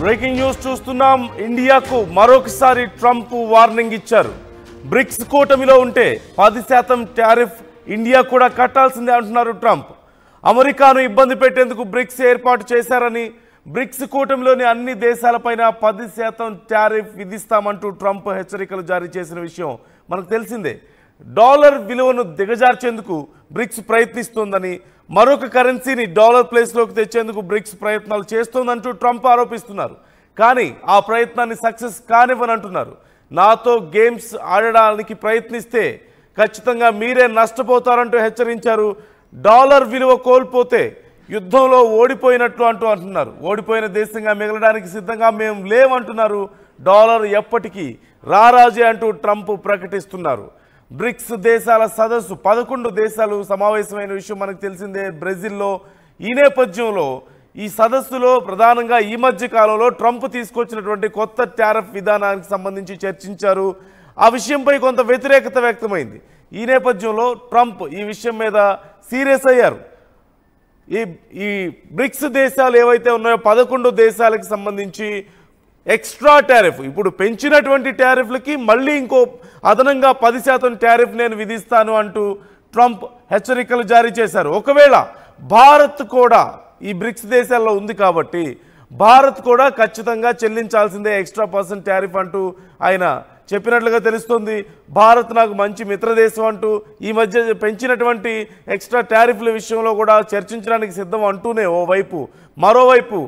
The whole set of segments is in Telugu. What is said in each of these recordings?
బ్రేకింగ్ న్యూస్ చూస్తున్నాం. ఇండియాకు మరొకసారి ట్రంప్ వార్నింగ్ ఇచ్చారు. బ్రిక్స్ కూటమిలో ఉంటే 10% టారిఫ్ ఇండియా కూడా కట్టాల్సిందే అంటున్నారు ట్రంప్. అమెరికాను ఇబ్బంది పెట్టేందుకు బ్రిక్స్ ఏర్పాటు చేశారని, బ్రిక్స్ కూటమిలోని అన్ని దేశాలపైన 10% టారిఫ్ విధిస్తామంటూ ట్రంప్ హెచ్చరికలు జారీ చేసిన విషయం మనకు తెలిసిందే. డాలర్ విలువను దిగజార్చేందుకు బ్రిక్స్ ప్రయత్నిస్తోందని, మరొక కరెన్సీని డాలర్ ప్లేస్లోకి తెచ్చేందుకు బ్రిక్స్ ప్రయత్నాలు చేస్తోందంటూ ట్రంప్ ఆరోపిస్తున్నారు. కానీ ఆ ప్రయత్నాన్ని సక్సెస్ కానివ్వనంటున్నారు. నాతో గేమ్స్ ఆడడానికి ప్రయత్నిస్తే ఖచ్చితంగా మీరే నష్టపోతారంటూ హెచ్చరించారు. డాలర్ విలువ కోల్పోతే యుద్ధంలో ఓడిపోయినట్లు అంటున్నారు. ఓడిపోయిన దేశంగా మిగలడానికి సిద్ధంగా మేము లేవంటున్నారు. డాలర్ ఎప్పటికీ రారాజే అంటూ ట్రంప్ ప్రకటిస్తున్నారు. బ్రిక్స్ దేశాల సదస్సు 11 దేశాలు సమావేశమైన విషయం మనకు తెలిసిందే బ్రెజిల్లో. ఈ నేపథ్యంలో ఈ సదస్సులో ప్రధానంగా ఈ మధ్య కాలంలో ట్రంప్ తీసుకొచ్చినటువంటి కొత్త టారిఫ్ విధానానికి సంబంధించి చర్చించారు. ఆ విషయంపై కొంత వ్యతిరేకత వ్యక్తమైంది. ఈ నేపథ్యంలో ట్రంప్ ఈ విషయం మీద సీరియస్ అయ్యారు. ఈ బ్రిక్స్ దేశాలు ఏవైతే ఉన్నాయో 11 దేశాలకు సంబంధించి ఎక్స్ట్రా టారిఫ్, ఇప్పుడు పెంచినటువంటి టారిఫ్లకి మళ్ళీ ఇంకో అదనంగా 10% టారిఫ్ నేను విధిస్తాను అంటూ ట్రంప్ హెచ్చరికలు జారీ చేశారు. ఒకవేళ భారత్ కూడా ఈ బ్రిక్స్ దేశాల్లో ఉంది కాబట్టి భారత్ కూడా ఖచ్చితంగా చెల్లించాల్సిందే ఎక్స్ట్రా % టారిఫ్ అంటూ ఆయన చెప్పినట్లుగా తెలుస్తుంది. భారత్ నాకు మంచి మిత్రదేశం అంటూ ఈ మధ్య పెంచినటువంటి ఎక్స్ట్రా టారిఫ్ల విషయంలో కూడా చర్చించడానికి సిద్ధం అంటూనే ఓవైపు, మరోవైపు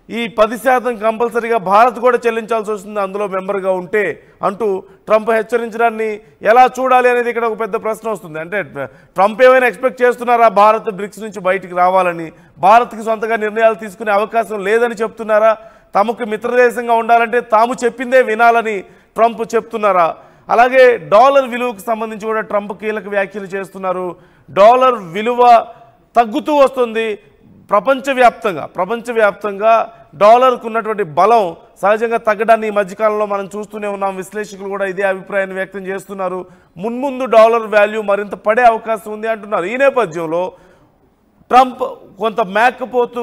ఈ 10% కంపల్సరీగా భారత్ కూడా చెల్లించాల్సి వస్తుంది అందులో మెంబర్గా ఉంటే అంటూ ట్రంప్ హెచ్చరించడాన్ని ఎలా చూడాలి అనేది ఇక్కడ ఒక పెద్ద ప్రశ్న వస్తుంది. అంటే ట్రంప్ ఏమైనా ఎక్స్పెక్ట్ చేస్తున్నారా భారత్ బ్రిక్స్ నుంచి బయటికి రావాలని? భారత్కి సొంతగా నిర్ణయాలు తీసుకునే అవకాశం లేదని చెప్తున్నారా? తమకు మిత్రదేశంగా ఉండాలంటే తాము చెప్పిందే వినాలని ట్రంప్ చెప్తున్నారా? అలాగే డాలర్ విలువకు సంబంధించి కూడా ట్రంప్ కీలక వ్యాఖ్యలు చేస్తున్నారు. డాలర్ విలువ తగ్గుతూ వస్తుంది. ప్రపంచవ్యాప్తంగా డాలర్కు ఉన్నటువంటి బలం సహజంగా తగ్గడాన్ని ఈ మధ్యకాలంలో మనం చూస్తూనే ఉన్నాం. విశ్లేషకులు కూడా ఇదే అభిప్రాయాన్ని వ్యక్తం చేస్తున్నారు. మున్ముందు డాలర్ వాల్యూ మరింత పడే అవకాశం ఉంది అంటున్నారు. ఈ నేపథ్యంలో ట్రంప్ కొంత మేకపోతు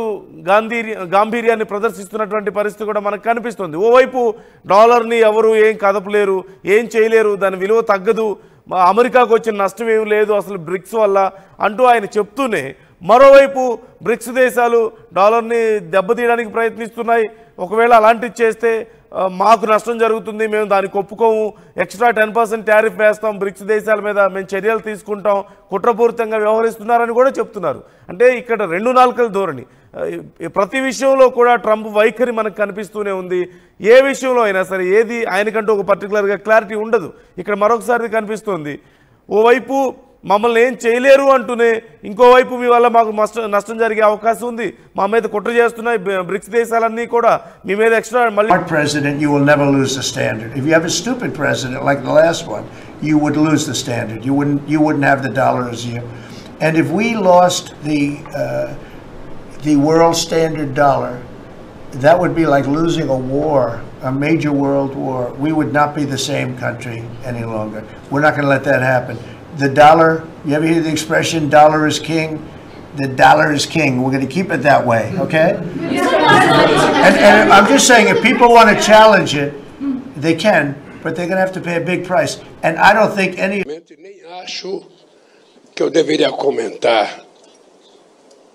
గాంభీర్యాన్ని ప్రదర్శిస్తున్నటువంటి పరిస్థితి కూడా మనకు కనిపిస్తుంది. ఓవైపు డాలర్ని ఎవరు ఏం కదపలేరు, ఏం చేయలేరు, దాని విలువ తగ్గదు, అమెరికాకు వచ్చిన నష్టం ఏం లేదు అసలు బ్రిక్స్ వల్ల అంటూ ఆయన చెప్తూనే, మరోవైపు బ్రిక్స్ దేశాలు డాలర్ని దెబ్బతీయడానికి ప్రయత్నిస్తున్నాయి. ఒకవేళ అలాంటివి చేస్తే మాకు నష్టం జరుగుతుంది, మేము దానికి ఒప్పుకోము, ఎక్స్ట్రా 10% టారిఫ్ వేస్తాం, బ్రిక్స్ దేశాల మీద మేము చర్యలు తీసుకుంటాం, కుట్రపూరితంగా వ్యవహరిస్తున్నారని కూడా చెప్తున్నారు. అంటే ఇక్కడ 2 నాలుకల ధోరణి. ప్రతి విషయంలో కూడా ట్రంప్ వైఖరి మనకు కనిపిస్తూనే ఉంది. ఏ విషయంలో అయినా సరే ఏది ఆయనకంటూ ఒక పర్టికులర్గా క్లారిటీ ఉండదు. ఇక్కడ మరొకసారి కనిపిస్తుంది. ఓవైపు మమ్మల్ని ఏం చేయలేరు అంటూనే ఇంకోవైపు మీ వల్ల మాకు నష్టం జరిగే అవకాశం ఉంది, మా మీద కుట్ర చేస్తున్నాయి బ్రిక్స్ దేశాలన్నీ కూడా మీ మీద ఎక్స్ట్రా మళ్ళీ. President, you will never lose the standard. If you have a stupid president like the last one, you would lose the standard. You wouldn't have the dollar as you. And if we lost the world standard dollar, that would be like losing a war, a major world war. We would not be the same country any longer. We're not going to let that happen. The dollar, you ever hear the expression, dollar is king? The dollar is king. We're going to keep it that way, okay? And I'm just saying, if people want to challenge it, they can, but they're going to have to pay a big price. And I don't think any... Nem acho que eu deveria comentar,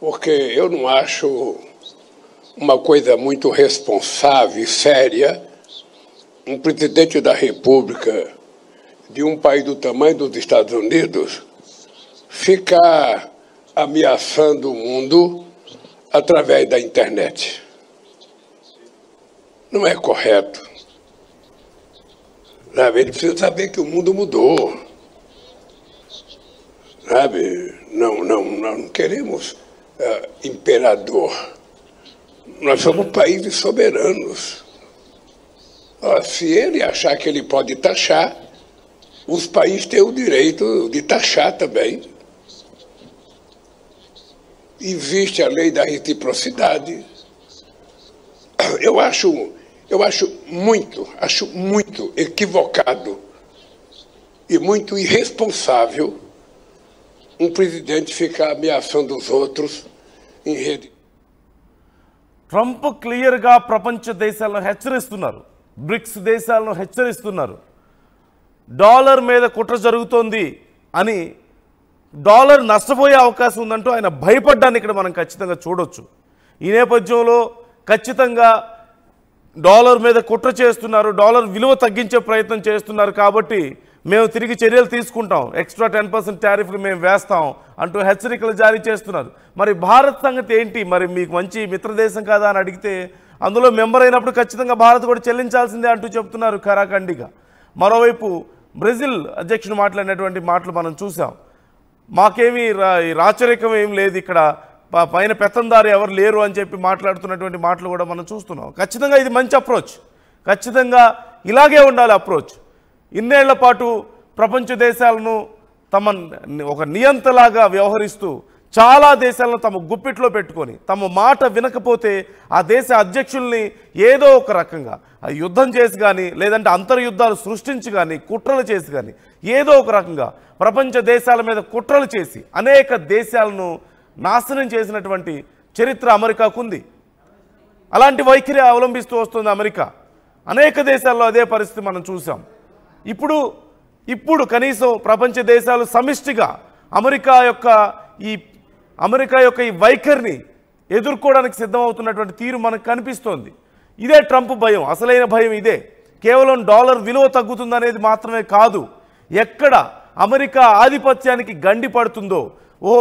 porque eu não acho uma coisa muito responsável e séria um presidente da República de um país do tamanho dos Estados Unidos ficar ameaçando o mundo através da internet. Não é correto. Sabe? Ele precisa saber que o mundo mudou. Sabe? Não queremos imperador. Nós somos países soberanos. Se ele achar que ele pode taxar, os países têm o direito de taxar também. Existe a lei da reciprocidade. Eu acho muito equivocado e muito irresponsável um presidente ficar ameaçando os outros em rede. Trump క్లియర్గా ప్రపంచ దేశాలను హెచ్చరిస్తున్నారు, బ్రిక్స్ దేశాలను హెచ్చరిస్తున్నారు. డాలర్ మీద కుట్ర జరుగుతోంది అని, డాలర్ నష్టపోయే అవకాశం ఉందంటూ ఆయన భయపడ్డాన్ని ఇక్కడ మనం ఖచ్చితంగా చూడొచ్చు. ఈ నేపథ్యంలో ఖచ్చితంగా డాలర్ మీద కుట్ర చేస్తున్నారు, డాలర్ విలువ తగ్గించే ప్రయత్నం చేస్తున్నారు, కాబట్టి మేము తిరిగి చర్యలు తీసుకుంటాం, ఎక్స్ట్రా 10% టారిఫ్లు మేము వేస్తాం అంటూ హెచ్చరికలు జారీ చేస్తున్నారు. మరి భారత్ సంగతి ఏంటి? మరి మీకు మంచి మిత్రదేశం కదా అని అడిగితే అందులో మెంబర్ అయినప్పుడు ఖచ్చితంగా భారత్ కూడా చెల్లించాల్సిందే అంటూ చెప్తున్నారు ఖరాఖండిగా. మరోవైపు బ్రెజిల్ అధ్యక్షుడు మాట్లాడినటువంటి మాటలు మనం చూసాం. మాకేమీ రాచరికం ఏం లేదు, ఇక్కడ పైన పెత్తందారు ఎవరు లేరు అని చెప్పి మాట్లాడుతున్నటువంటి మాటలు కూడా మనం చూస్తున్నాం. ఖచ్చితంగా ఇది మంచి అప్రోచ్, ఖచ్చితంగా ఇలాగే ఉండాలి అప్రోచ్. ఇన్నేళ్ల పాటు ప్రపంచ దేశాలను తమ ఒక నియంతలాగా వ్యవహరిస్తూ చాలా దేశాలను తమ గుప్పిట్లో పెట్టుకొని తమ మాట వినకపోతే ఆ దేశ అధ్యక్షుల్ని ఏదో ఒక రకంగా యుద్ధం చేసి కానీ, లేదంటే అంతర్యుద్ధాలు సృష్టించి కానీ, కుట్రలు చేసి కానీ, ఏదో ఒక రకంగా ప్రపంచ దేశాల మీద కుట్రలు చేసి అనేక దేశాలను నాశనం చేసినటువంటి చరిత్ర అమెరికాకు ఉంది. అలాంటి వైఖరి అవలంబిస్తూ వస్తుంది అమెరికా. అనేక దేశాల్లో అదే పరిస్థితి మనం చూసాం. ఇప్పుడు కనీసం ప్రపంచ దేశాలు సమిష్టిగా అమెరికా యొక్క ఈ వైఖరిని ఎదుర్కోవడానికి సిద్ధమవుతున్నటువంటి తీరు మనకు కనిపిస్తోంది. ఇదే ట్రంప్ భయం, అసలైన భయం ఇదే. కేవలం డాలర్ విలువ తగ్గుతుందనేది మాత్రమే కాదు, ఎక్కడ అమెరికా ఆధిపత్యానికి గండి పడుతుందో,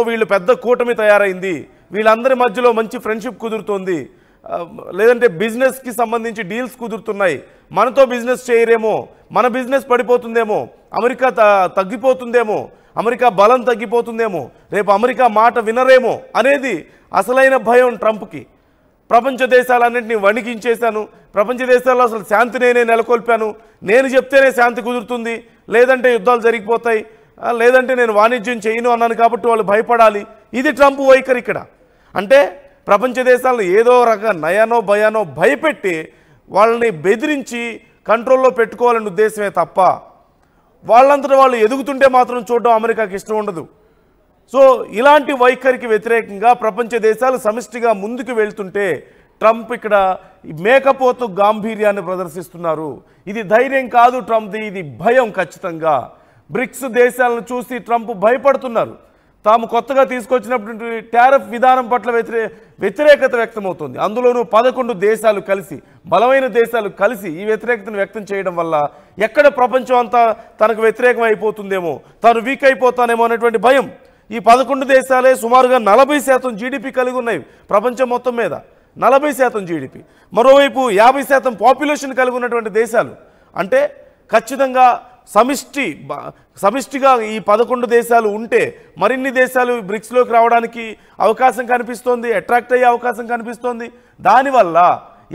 వీళ్ళు పెద్ద కూటమి తయారైంది, వీళ్ళందరి మధ్యలో మంచి ఫ్రెండ్షిప్ కుదురుతోంది, లేదంటే బిజినెస్కి సంబంధించి డీల్స్ కుదురుతున్నాయి, మనతో బిజినెస్ చేయరేమో, మన బిజినెస్ పడిపోతుందేమో, అమెరికా తగ్గిపోతుందేమో, అమెరికా బలం తగ్గిపోతుందేమో, రేపు అమెరికా మాట వినరేమో అనేది అసలైన భయం ట్రంప్కి. ప్రపంచ దేశాలన్నింటినీ వణికించేశాను, ప్రపంచ దేశాల్లో అసలు శాంతి నేనే నెలకొల్పాను, నేను చెప్తేనే శాంతి కుదురుతుంది, లేదంటే యుద్ధాలు జరిగిపోతాయి, లేదంటే నేను వాణిజ్యం చేయను అన్నాను కాబట్టి వాళ్ళు భయపడాలి. ఇది ట్రంప్ వైఖరి ఇక్కడ. అంటే ప్రపంచ దేశాలను ఏదో రకంగా నయానో భయానో భయపెట్టి వాళ్ళని బెదిరించి కంట్రోల్లో పెట్టుకోవాలనే ఉద్దేశమే తప్ప వాళ్ళంతటా వాళ్ళు ఎదుగుతుంటే మాత్రం చూడడం అమెరికాకి ఇష్టం ఉండదు. సో ఇలాంటి వైఖరికి వ్యతిరేకంగా ప్రపంచ దేశాలు సమిష్టిగా ముందుకు వెళ్తుంటే ట్రంప్ ఇక్కడ మేకపోతు గాంభీర్యాన్ని ప్రదర్శిస్తున్నారు. ఇది ధైర్యం కాదు ట్రంప్ది, ఇది భయం. ఖచ్చితంగా బ్రిక్స్ దేశాలను చూసి ట్రంప్ భయపడుతున్నారు. తాము కొత్తగా తీసుకొచ్చినటువంటి టారిఫ్ విధానం పట్ల వ్యతిరేకత వ్యక్తమవుతుంది. అందులోనూ 11 దేశాలు కలిసి, బలమైన దేశాలు కలిసి ఈ వ్యతిరేకతను వ్యక్తం చేయడం వల్ల ఎక్కడ ప్రపంచం అంతా తనకు వ్యతిరేకం అయిపోతుందేమో, తాను వీక్ అయిపోతానేమో అనేటువంటి భయం. ఈ 11 దేశాలే సుమారుగా 40% జీడిపి కలిగి ఉన్నాయి ప్రపంచం మొత్తం మీద, 40% జీడిపి. మరోవైపు 50% పాపులేషన్ కలిగి ఉన్నటువంటి దేశాలు. అంటే ఖచ్చితంగా సమిష్టిగా ఈ 11 దేశాలు ఉంటే మరిన్ని దేశాలు బ్రిక్స్లోకి రావడానికి అవకాశం కనిపిస్తోంది, అట్రాక్ట్ అయ్యే అవకాశం కనిపిస్తోంది. దానివల్ల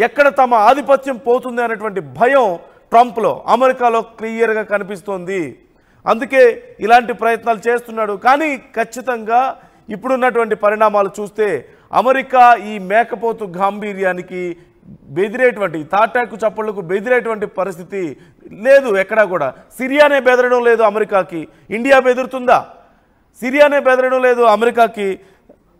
ఎక్కడ తమ ఆధిపత్యం పోతుంది అనేటువంటి భయం ట్రంప్లో, అమెరికాలో క్లియర్గా కనిపిస్తోంది. అందుకే ఇలాంటి ప్రయత్నాలు చేస్తున్నాడు. కానీ ఖచ్చితంగా ఇప్పుడున్నటువంటి పరిణామాలు చూస్తే అమెరికా ఈ మేకపోతు గాంభీర్యానికి బెదిరేటువంటి, తాటాకు చప్పళ్లకు బెదిరేటువంటి పరిస్థితి లేదు ఎక్కడా కూడా. సిరియానే బెదరడం లేదు అమెరికాకి, ఇండియా బెదురుతుందా? సిరియానే బెదరడం లేదు అమెరికాకి,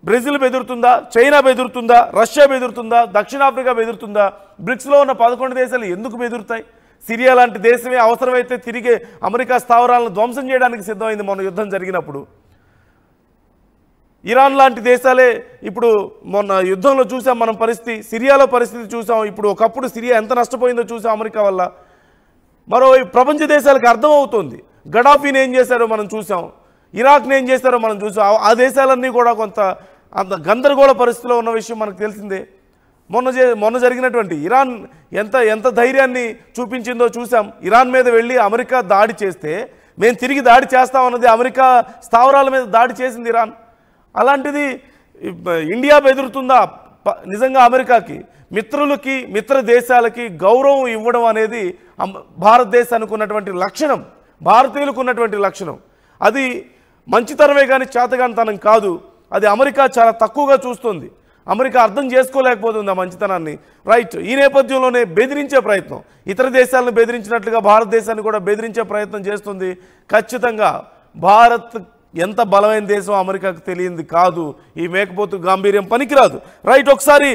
బ్రెజిల్ బెదురుతుందా? చైనా బెదురుతుందా? రష్యా బెదురుతుందా? దక్షిణాఫ్రికా బెదురుతుందా? బ్రిక్స్లో ఉన్న 11 దేశాలు ఎందుకు బెదురుతాయి? సిరియా లాంటి దేశమే అవసరమైతే తిరిగి అమెరికా స్థావరాలను ధ్వంసం చేయడానికి సిద్ధమైంది మొన్న యుద్ధం జరిగినప్పుడు. ఇరాన్ లాంటి దేశాలే ఇప్పుడు మొన్న యుద్ధంలో చూసాం మనం పరిస్థితి, సిరియాలో పరిస్థితి చూసాం. ఇప్పుడు ఒకప్పుడు సిరియా ఎంత నష్టపోయిందో చూసాం అమెరికా వల్ల. మరో ప్రపంచ దేశాలకు అర్థమవుతోంది గడాఫీని ఏం చేశారో మనం చూసాం, ఇరాక్ని ఏం చేశారో మనం చూసాం. ఆ దేశాలన్నీ కూడా అంత గందరగోళ పరిస్థితిలో ఉన్న విషయం మనకు తెలిసిందే. మొన్న జరిగినటువంటి ఇరాన్ ఎంత ధైర్యాన్ని చూపించిందో చూసాం. ఇరాన్ మీద వెళ్ళి అమెరికా దాడి చేస్తే మేము తిరిగి దాడి చేస్తామన్నది అమెరికా స్థావరాల మీద దాడి చేసింది ఇరాన్. అలాంటిది ఇండియా బెదురుతుందా? నిజంగా అమెరికాకి, మిత్రులకి, మిత్ర దేశాలకి గౌరవం ఇవ్వడం అనేది భారతదేశానికి ఉన్నటువంటి లక్షణం, భారతీయులకు ఉన్నటువంటి లక్షణం. అది మంచితనమే కానీ చేతగానితనం కాదు. అది అమెరికా చాలా తక్కువగా చూస్తుంది. అమెరికా అర్థం చేసుకోలేకపోతుంది ఆ మంచితనాన్ని. రైట్, ఈ నేపథ్యంలోనే బెదిరించే ప్రయత్నం, ఇతర దేశాలను బెదిరించినట్లుగా భారతదేశాన్ని కూడా బెదిరించే ప్రయత్నం చేస్తుంది. ఖచ్చితంగా భారత్ ఎంత బలమైన దేశం అమెరికాకు తెలియంది కాదు. ఈ మేకపోతు గాంభీర్యం పనికిరాదు. రైట్, ఒకసారి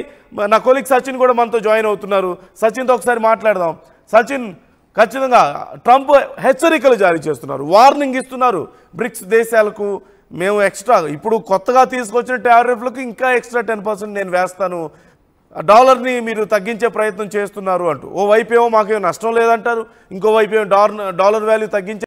నా కొలీగ్ సచిన్ కూడా మనతో జాయిన్ అవుతున్నారు. సచిన్తో ఒకసారి మాట్లాడదాం. సచిన్, ఖచ్చితంగా ట్రంప్ హెచ్చరికలు జారీ చేస్తున్నారు, వార్నింగ్ ఇస్తున్నారు బ్రిక్స్ దేశాలకు. మేము ఎక్స్ట్రా ఇప్పుడు కొత్తగా తీసుకొచ్చిన టారిఫ్లకు ఇంకా ఎక్స్ట్రా 10% నేను వేస్తాను, డాలర్ని మీరు తగ్గించే ప్రయత్నం చేస్తున్నారు అంటూ. ఓ వైపు ఏమో మాకేమో నష్టం లేదంటారు, ఇంకో వైపు ఏమో డాలర్ వాల్యూ తగ్గించే